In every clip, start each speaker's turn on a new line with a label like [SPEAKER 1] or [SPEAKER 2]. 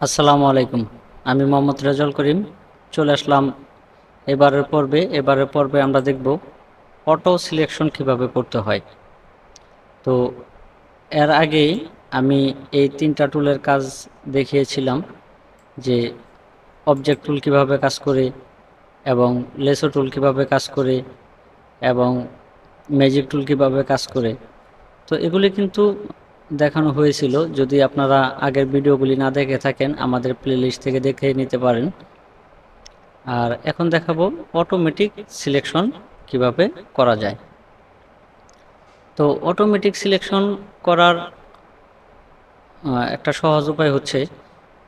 [SPEAKER 1] আসসালামু আলাইকুম। আমি মোহাম্মদ রেজাউল করিম চলে আসলাম এবারের পর্বে আমরা দেখব অটো সিলেকশন কিভাবে করতে হয়। তো এর আগেই আমি এই তিনটা টুলের কাজ দেখিয়েছিলাম, যে অবজেক্ট টুল কিভাবে কাজ করে এবং লেসো টুল কিভাবে কাজ করে এবং ম্যাজিক টুল কিভাবে কাজ করে। তো এগুলি কিন্তু দেখানো হয়েছিল। যদি আপনারা আগের ভিডিওগুলি না দেখে থাকেন আমাদের প্লেলিস্ট থেকে দেখে নিতে পারেন। আর এখন দেখাবো অটোমেটিক সিলেকশন কিভাবে করা যায়। তো অটোমেটিক সিলেকশন করার একটা সহজ উপায় হচ্ছে,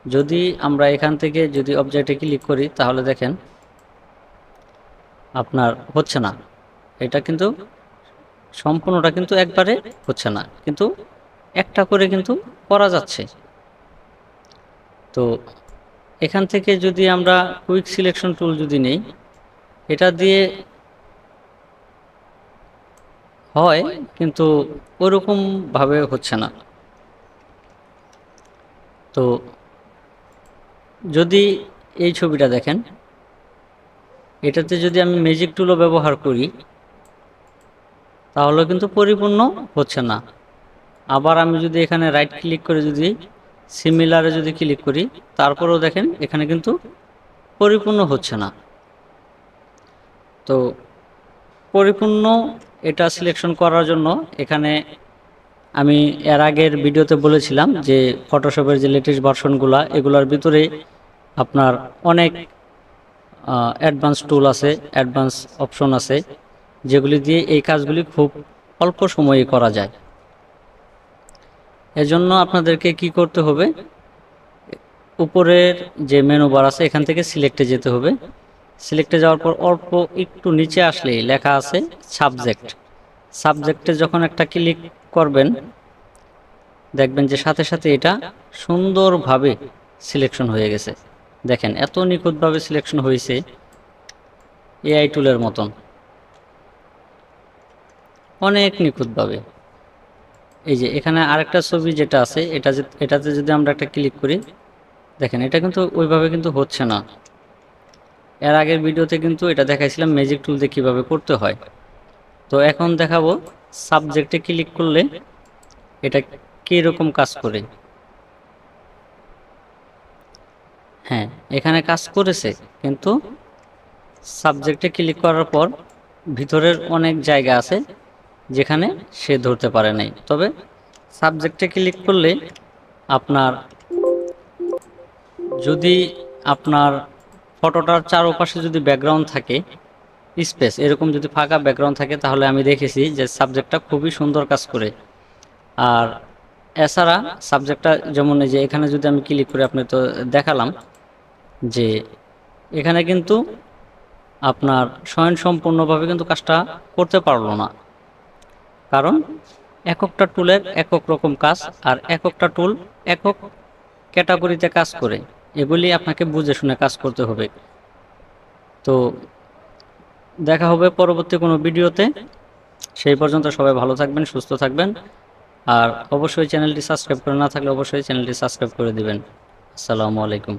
[SPEAKER 1] যদি আমরা এখান থেকে যদি অবজেক্টে ক্লিক করি তাহলে দেখেন আপনার হচ্ছে না। এটা কিন্তু সম্পূর্ণটা কিন্তু একবারে হচ্ছে না, কিন্তু একটা করে কিন্তু করা যাচ্ছে। তো এখান থেকে যদি আমরা কুইক সিলেকশন টুল যদি নেই, এটা দিয়ে হয় কিন্তু ওরকম ভাবে হচ্ছে না। তো যদি এই ছবিটা দেখেন, এটাতে যদি আমি ম্যাজিক টুলও ব্যবহার করি তাহলে কিন্তু পরিপূর্ণ হচ্ছে না। আবার আমি যদি এখানে রাইট ক্লিক করে যদি সিমিলারে যদি ক্লিক করি তারপরেও দেখেন এখানে কিন্তু পরিপূর্ণ হচ্ছে না। তো পরিপূর্ণ এটা সিলেকশন করার জন্য এখানে আমি এর আগের ভিডিওতে বলেছিলাম যে ফটোশপের যে লেটেস্ট ভার্সনগুলো, এগুলোর ভিতরে আপনার অনেক অ্যাডভান্স টুল আছে, অ্যাডভান্স অপশন আছে, যেগুলি দিয়ে এই কাজগুলি খুব অল্প সময়ে করা যায়। এজন্য আপনাদেরকে কি করতে হবে, উপরের যে মেনু বার আছে এখান থেকে সিলেক্টে যেতে হবে। সিলেক্টে যাওয়ার পর অল্প একটু নিচে আসলেই লেখা আছে সাবজেক্ট। সাবজেক্টে যখন একটা ক্লিক করবেন দেখবেন যে সাথে সাথে এটা সুন্দরভাবে সিলেকশন হয়ে গেছে। দেখেন এত নিখুঁতভাবে সিলেকশন হয়েছে, এআই টুলের মতন অনেক নিখুঁতভাবে। এই যে এখানে আরেকটা ছবি যেটা আছে এটাতে যদি আমরা একটা ক্লিক করি দেখেন এটা কিন্তু ওইভাবে কিন্তু হচ্ছে না। এর আগের ভিডিওতে কিন্তু এটা দেখাইছিলাম ম্যাজিক টুল দিয়ে কীভাবে করতে হয়। তো এখন দেখাবো সাবজেক্টে ক্লিক করলে এটা কীরকম কাজ করে। হ্যাঁ, এখানে কাজ করেছে, কিন্তু সাবজেক্টে ক্লিক করার পর ভিতরের অনেক জায়গা আছে যেখানে সে ধরতে পারে নাই। তবে সাবজেক্টে ক্লিক করলে আপনার যদি আপনার ফটোটার চারপাশে যদি ব্যাকগ্রাউন্ড থাকে, স্পেস এরকম যদি ফাঁকা ব্যাকগ্রাউন্ড থাকে, তাহলে আমি দেখেছি যে সাবজেক্টটা খুবই সুন্দর কাজ করে। আর এছাড়া সাবজেক্টটা যেমন এই যে এখানে যদি আমি ক্লিক করি, আপনি তো দেখালাম যে এখানে কিন্তু আপনার স্বয়ংসম্পূর্ণভাবে কিন্তু কাজটা করতে পারলো না, কারণ এককটা টুলের একক রকম কাজ আর এককটা টুল একক ক্যাটাগরিতে কাজ করে। এগুলি আপনাকে বুঝে শুনে কাজ করতে হবে। তো দেখা হবে পরবর্তী কোনো ভিডিওতে। সেই পর্যন্ত সবাই ভালো থাকবেন, সুস্থ থাকবেন। আর অবশ্যই চ্যানেলটি সাবস্ক্রাইব করে না থাকলে অবশ্যই চ্যানেলটি সাবস্ক্রাইব করে দিবেন। আসসালামু আলাইকুম।